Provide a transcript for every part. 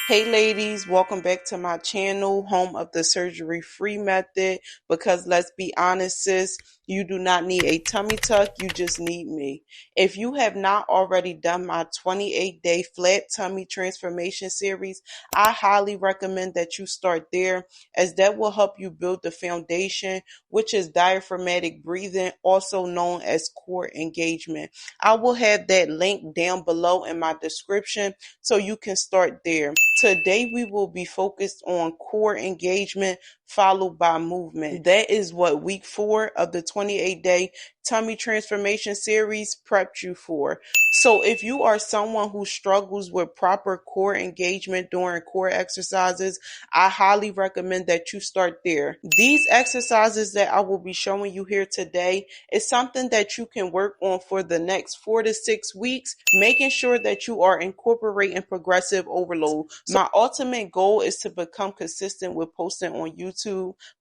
Hey ladies, welcome back to my channel, home of the surgery-free method, because let's be honest sis, you do not need a tummy tuck, you just need me. If you have not already done my 28-day flat tummy transformation series, I highly recommend that you start there, as that will help you build the foundation, which is diaphragmatic breathing, also known as core engagement. I will have that link down below in my description so you can start there. Today we will be focused on core engagement followed by movement. That is what week 4 of the 28-day tummy transformation series prepped you for. So if you are someone who struggles with proper core engagement during core exercises, I highly recommend that you start there. These exercises that I will be showing you here today is something that you can work on for the next 4 to 6 weeks, making sure that you are incorporating progressive overload. My ultimate goal is to become consistent with posting on YouTube,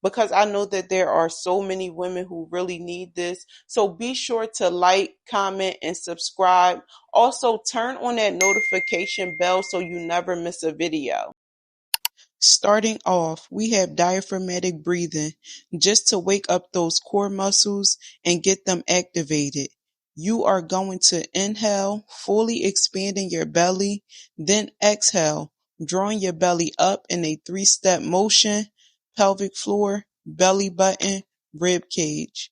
because I know that there are so many women who really need this. So be sure to like, comment, and subscribe. Also, turn on that notification bell so you never miss a video. Starting off, we have diaphragmatic breathing, just to wake up those core muscles and get them activated. You are going to inhale, fully expanding your belly, then exhale, drawing your belly up in a 3-step motion: pelvic floor, belly button, rib cage.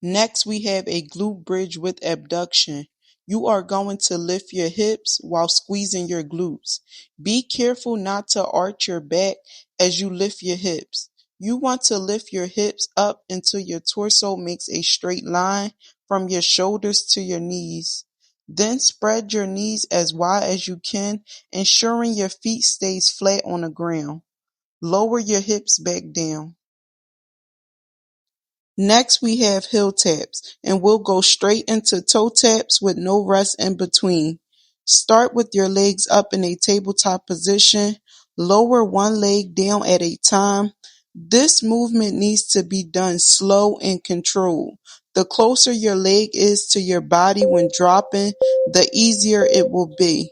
Next, we have a glute bridge with abduction. You are going to lift your hips while squeezing your glutes. Be careful not to arch your back as you lift your hips. You want to lift your hips up until your torso makes a straight line from your shoulders to your knees. Then spread your knees as wide as you can, ensuring your feet stays flat on the ground. Lower your hips back down. Next, we have heel taps, and we'll go straight into toe taps with no rest in between. Start with your legs up in a tabletop position. Lower one leg down at a time. This movement needs to be done slow and controlled. The closer your leg is to your body when dropping, the easier it will be.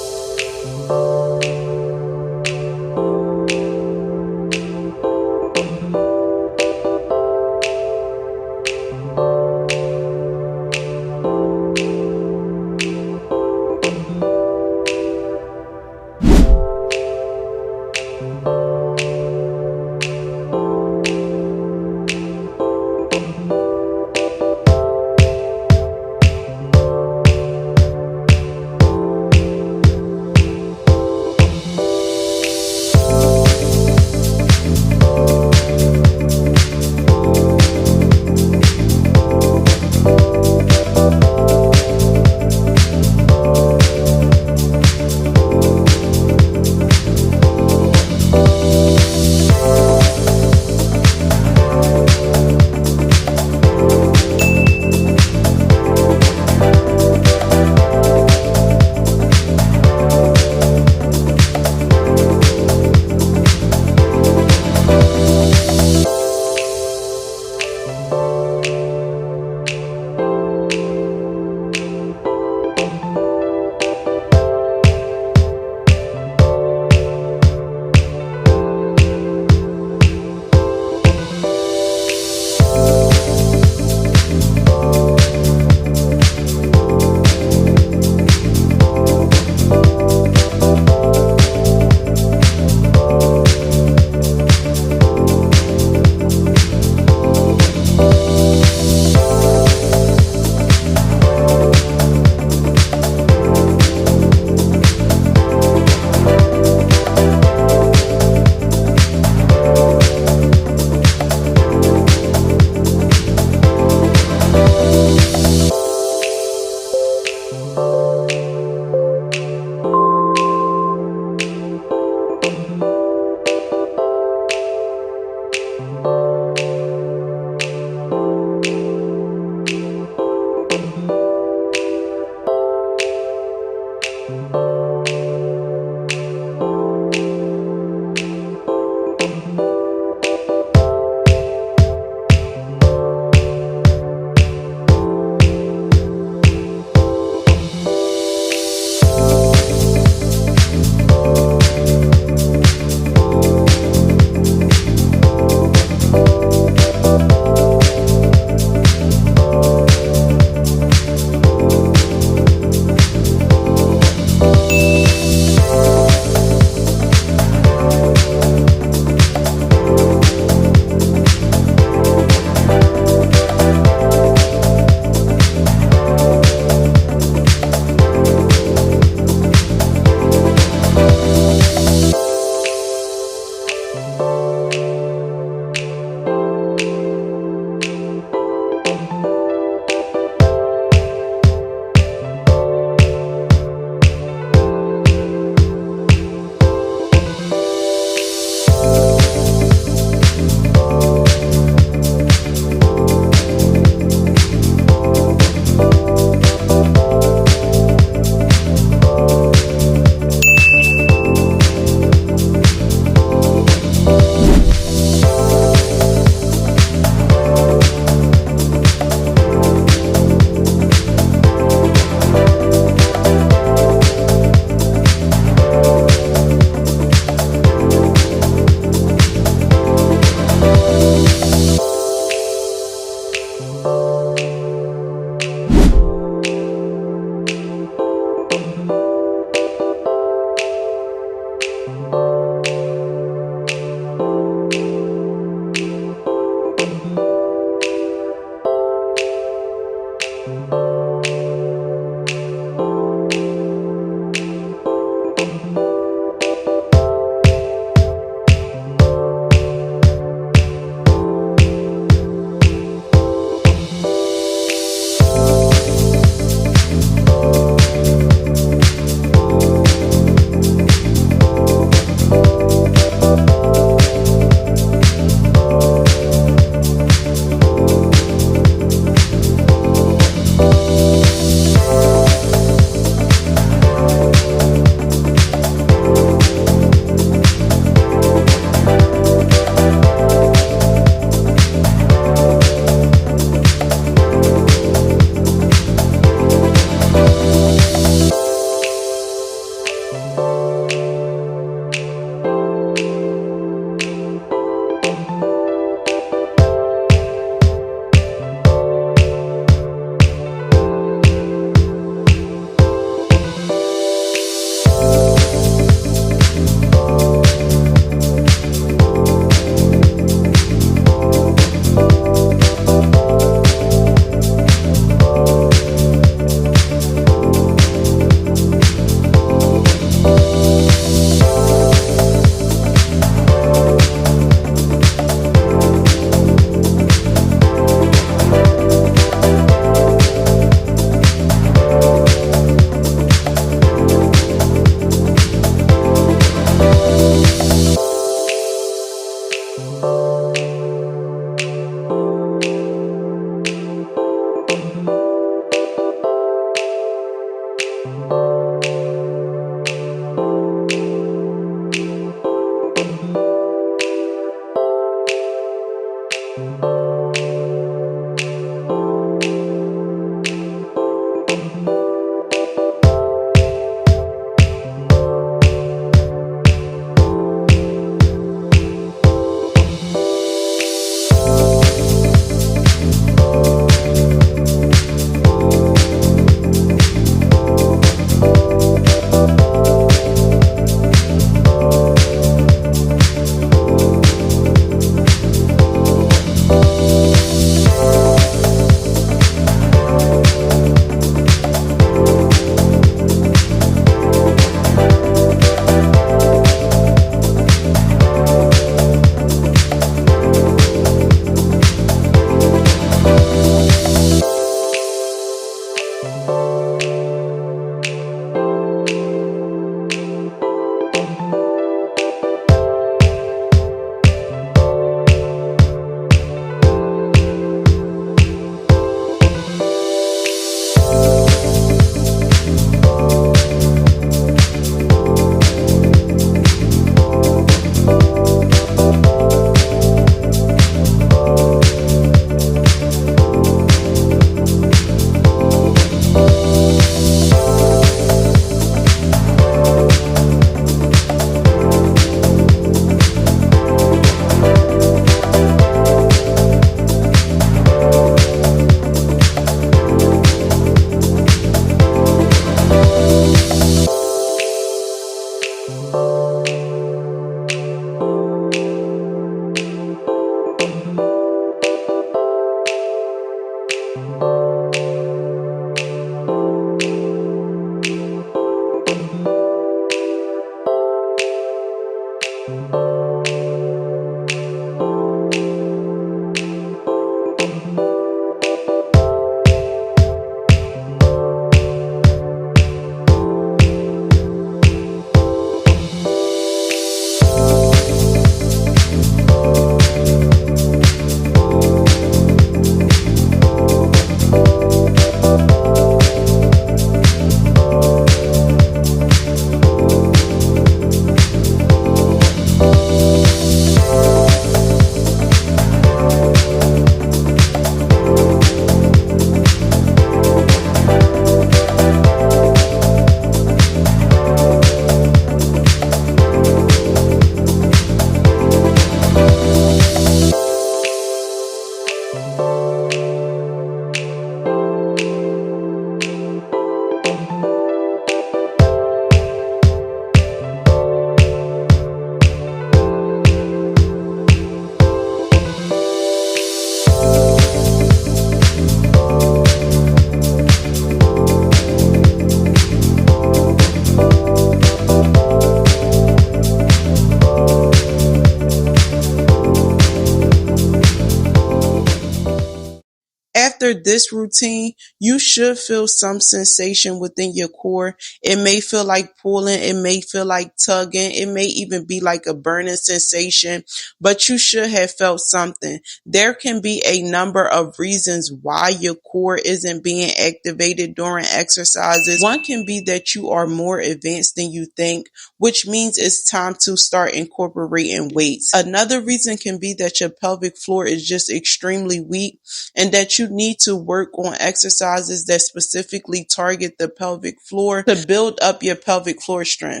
After this routine, you should feel some sensation within your core. It may feel like pulling, it may feel like tugging, it may even be like a burning sensation, but you should have felt something. There can be a number of reasons why your core isn't being activated during exercises. One can be that you are more advanced than you think, which means it's time to start incorporating weights. Another reason can be that your pelvic floor is just extremely weak and that you need to work on exercises that specifically target the pelvic floor to build up your pelvic floor strength.